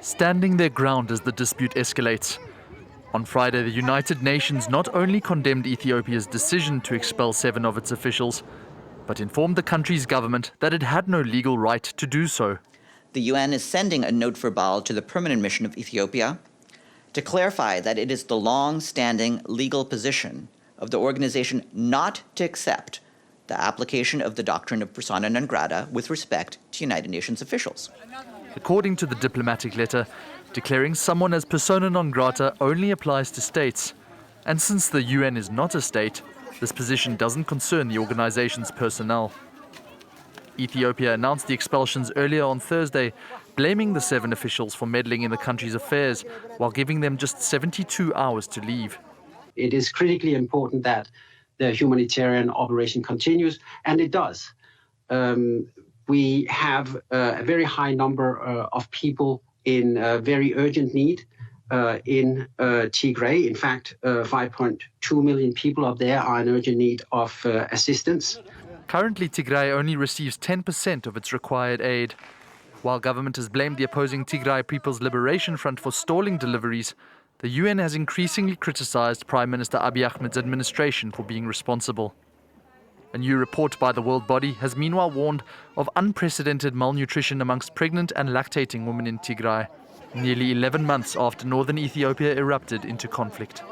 standing their ground as the dispute escalates. On Friday, the United Nations not only condemned Ethiopia's decision to expel 7 of its officials, but informed the country's government that it had no legal right to do so. The UN is sending a note verbal to the permanent mission of Ethiopia to clarify that it is the long-standing legal position of the organization not to accept the application of the doctrine of persona non grata with respect to United Nations officials. According to the diplomatic letter, declaring someone as persona non grata only applies to states. And since the UN is not a state, this position doesn't concern the organization's personnel. Ethiopia announced the expulsions earlier on Thursday, blaming the 7 officials for meddling in the country's affairs while giving them just 72 hours to leave. It is critically important that the humanitarian operation continues, and it does. We have a very high number of people in very urgent need in Tigray. In fact, 5.2 million people up there are in urgent need of assistance. Currently, Tigray only receives 10% of its required aid. While government has blamed the opposing Tigray People's Liberation Front for stalling deliveries, the UN has increasingly criticized Prime Minister Abiy Ahmed's administration for being responsible. A new report by the World Body has meanwhile warned of unprecedented malnutrition amongst pregnant and lactating women in Tigray, nearly 11 months after northern Ethiopia erupted into conflict.